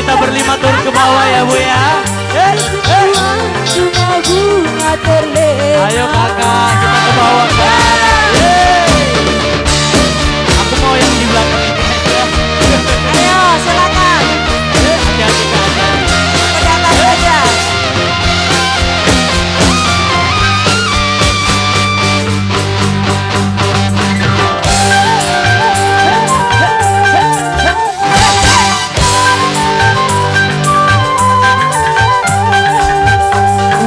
kita berlima turun ke bawah ya Bu ya. Bunga terlena. Ayo kakak, kita ke bawah kak. Aku mau yang di belakang ini aja. Ayo silakan. Hati-hati kak. Ke atas aja.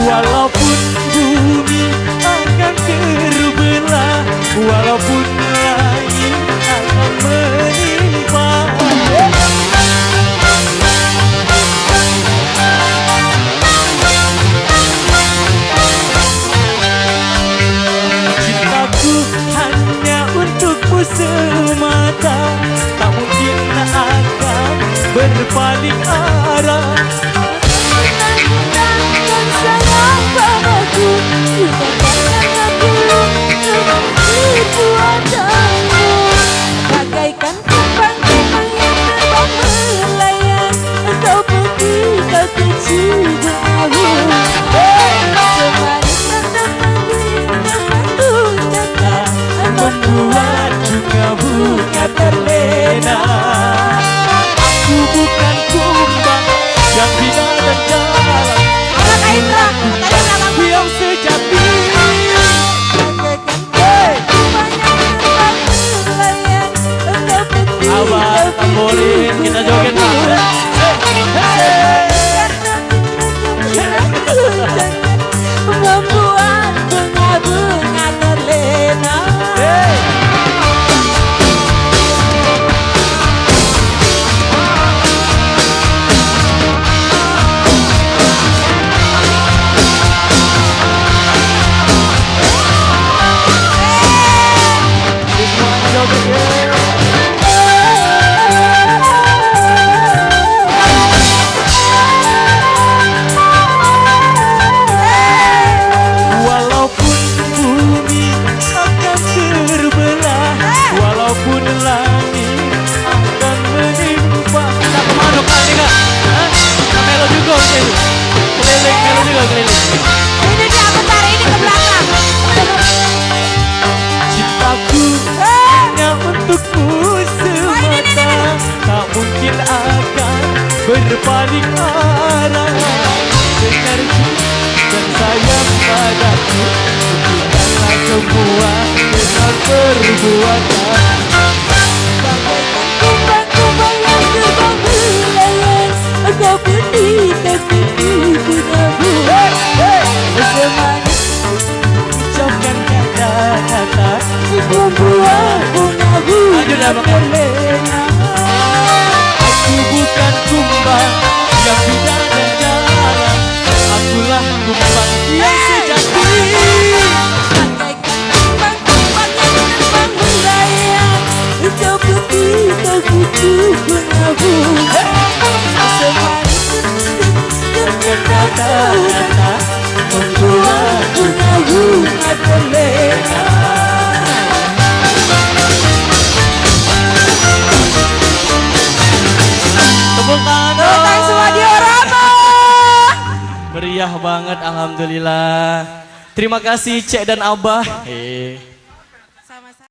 Walaupun bumi akan terbelah, walaupun langit akan menimpa, cintaku hanya untukmu semata, tak mungkin akan berpaling arah. Sayang padaku, bukan aku perbuatanmu. Bagaikan kembang-kembang yang terbang melayang, engkau pergi kau kecil bunga. Semanis rasa mengandung cinta, Membuat bunga-bunga terlena. Aku bukan kumbang yang hina dan jalan, aku yang sejati. Abang tamborin, kita joget Pak. Membuat bunga-bunga terlena. Walaupun bumi akan terbelah, walaupun langit akan menimpa. Kita kemana kali kak? Kita melo juga keliling, melo juga keliling. Ini dia aku tarik ini ke belakang. Cintaku hanya untukmu semata, tak mungkin akan berpaling arah. Dengar dan sayang padaku, bukanlah semua dengan perbuatan. Bagaikan kumbang-kumbang yang terbang melayang, engkau pergi ke pipi bunga-bunga. Semanis Ucapkan kata-kata membuat bunga-bunga terlena. aku bukan kumbang yang tidak dan jalan, akulah kumbang yang sejati. Bagaikan kumbang-kumbang yang terbang melayang, engkau pergi ke pipi bunga-bunga. Semanis Kata-kata membuat bunga-bunga terlena. tepuk tangan dong. Datang semua diorama. Meriah banget, alhamdulillah. Terima kasih Cek dan Abah.